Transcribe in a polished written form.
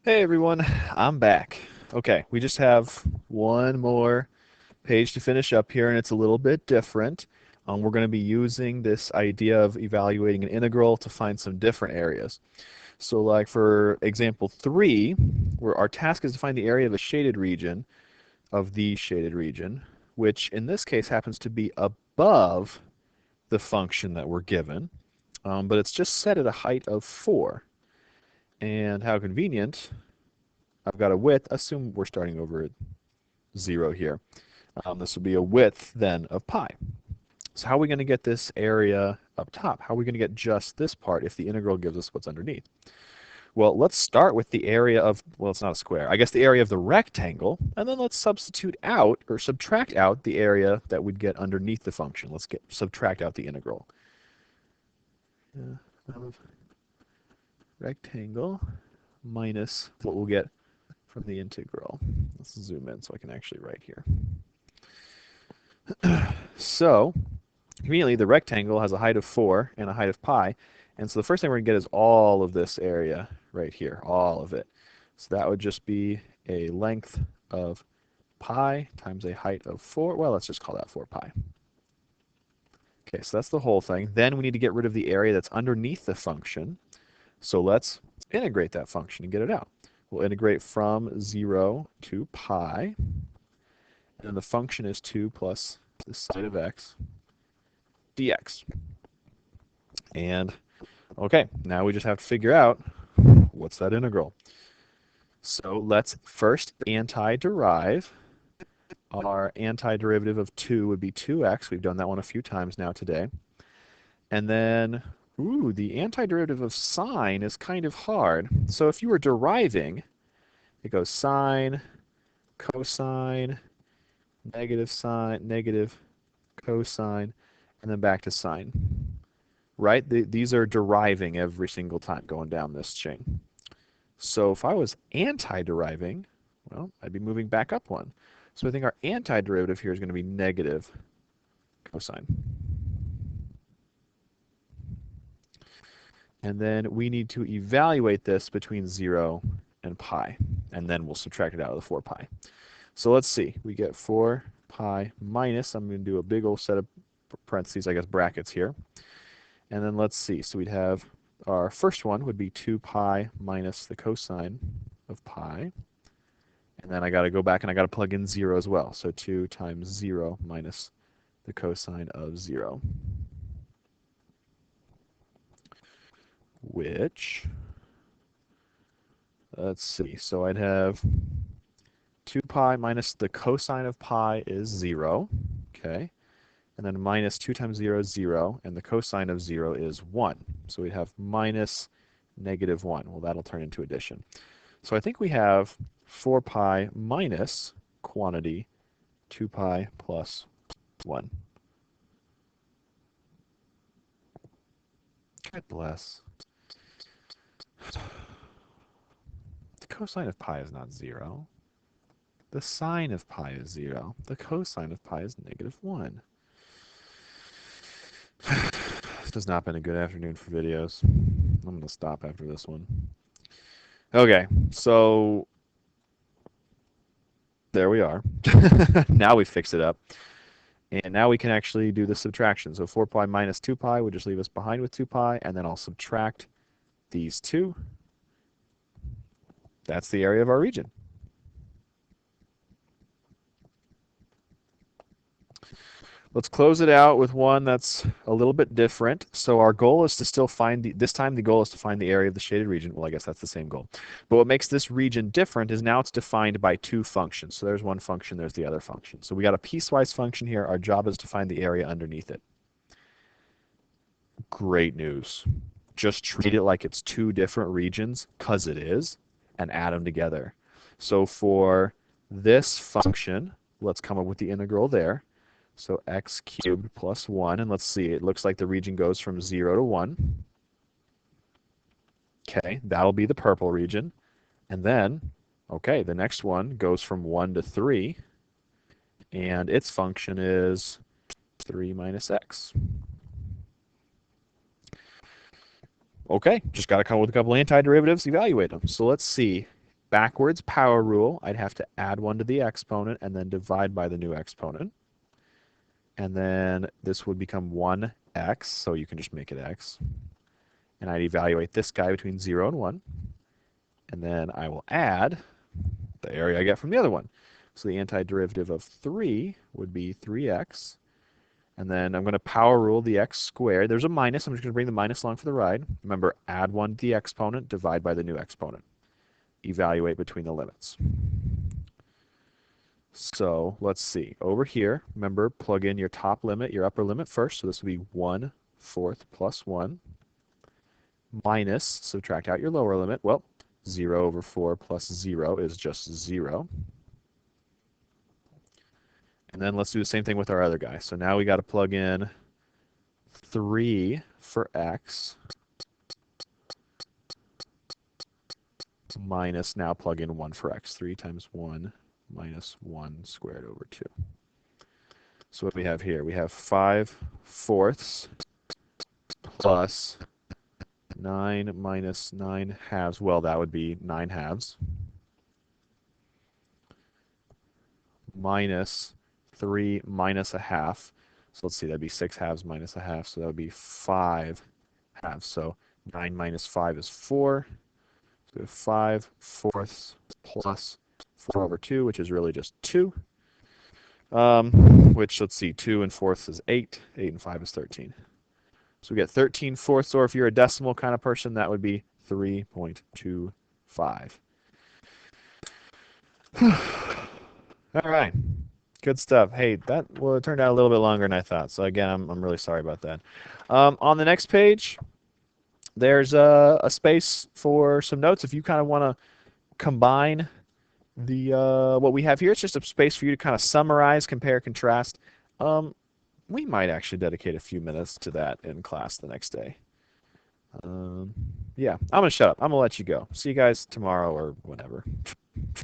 Hey everyone, I'm back. Okay, we just have one more page to finish up here, and it's a little bit different. We're going to be using this idea of evaluating an integral to find some different areas. So like for example 3, where our task is to find the area of a shaded region, which in this case happens to be above the function that we're given, but it's just set at a height of 4. And how convenient, I've got a width, assume we're starting over at 0 here. This would be a width then of pi. So how are we going to get this area up top? How are we going to get just this part if the integral gives us what's underneath? Well, let's start with the area of, well, it's not a square, I guess the area of the rectangle, and then let's substitute out or subtract out the area that we'd get underneath the function. Let's subtract out the integral. Of rectangle minus what we'll get from the integral. Let's zoom in so I can actually write here. So conveniently, the rectangle has a height of 4 and a height of pi. And so the first thing we're going to get is all of this area right here, all of it. So that would just be a length of pi times a height of 4. Well, let's just call that 4 pi. Okay, so that's the whole thing. Then we need to get rid of the area that's underneath the function. So let's integrate that function and get it out. We'll integrate from 0 to pi. And then the function is 2 plus the sine of x dx. And okay, now we just have to figure out what's that integral. So let's first antiderive. Our antiderivative of 2 would be 2x. We've done that one a few times now today. And then, ooh, the antiderivative of sine is kind of hard. So if you were deriving, it goes sine, cosine, negative sine, negative cosine, and then back to sine. Right? These are deriving every single time going down this chain. So if I was anti-deriving, well, I'd be moving back up one. So I think our antiderivative here is going to be negative cosine. And then we need to evaluate this between 0 and pi. And then we'll subtract it out of the 4 pi. So let's see. We get 4 pi minus, I'm going to do a big old set of parentheses, I guess brackets here. And then let's see. So we'd have our first one would be 2 pi minus the cosine of pi. And then I got to go back and I got to plug in 0 as well. So 2 times 0 minus the cosine of 0. Which, let's see. So I'd have 2 pi minus the cosine of pi is 0. Okay. And then minus 2 times 0 is 0. And the cosine of 0 is 1. So we'd have minus negative 1. Well, that'll turn into addition. So I think we have 4 pi minus quantity 2 pi plus 1. God bless. The cosine of pi is not 0. The sine of pi is 0. The cosine of pi is negative 1. This has not been a good afternoon for videos. I'm going to stop after this one. Okay, so there we are. Now we fix it up. And now we can actually do the subtraction. So 4 pi minus 2 pi would just leave us behind with 2 pi, and then I'll subtract these two. That's the area of our region. Let's close it out with one that's a little bit different. So our goal is to still find this time the goal is to find the area of the shaded region. Well, I guess that's the same goal. But what makes this region different is now it's defined by two functions. So there's one function, there's the other function. So we got a piecewise function here. Our job is to find the area underneath it. Great news. Just treat it like it's two different regions, because it is, and add them together. So for this function, let's come up with the integral there. So x cubed plus 1, and let's see, it looks like the region goes from 0 to 1. Okay, that'll be the purple region. And then, okay, the next one goes from 1 to 3, and its function is 3 minus x. Okay, just got to come up with a couple antiderivatives, evaluate them. So let's see. backwards power rule, I'd have to add 1 to the exponent and then divide by the new exponent. And then this would become 1x, so you can just make it x. And I'd evaluate this guy between 0 and 1. And then I will add the area I get from the other one. So the antiderivative of 3 would be 3x. And then I'm going to power rule the x squared. There's a minus. I'm just going to bring the minus along for the ride. Remember, add 1 to the exponent, divide by the new exponent. Evaluate between the limits. So let's see. Over here, remember, plug in your top limit, your upper limit first. So this would be 1/4 plus 1 minus, subtract out your lower limit. Well, 0/4 plus 0 is just 0. And then let's do the same thing with our other guy. So now we got to plug in 3 for x minus, now plug in 1 for x. 3 times 1 minus 1 squared over 2. So what do we have here? We have 5/4 plus 9 minus 9 halves. Well, that would be 9 halves. Minus 3 minus a half. So let's see, that'd be 6 halves minus a half. So that would be 5 halves. So 9 minus 5 is 4. So we have 5/4 plus 4/2, which is really just 2. Which, let's see, 2 and 4 is 8. 8 and 5 is 13. So we get 13/4, or if you're a decimal kind of person, that would be 3.25. All right. Good stuff. Hey, that well, it turned out a little bit longer than I thought. So again, I'm really sorry about that. On the next page, there's a space for some notes. If you kind of want to combine the what we have here, it's just a space for you to kind of summarize, compare, contrast. We might actually dedicate a few minutes to that in class the next day. Yeah, I'm gonna shut up. I'm gonna let you go. See you guys tomorrow or whenever.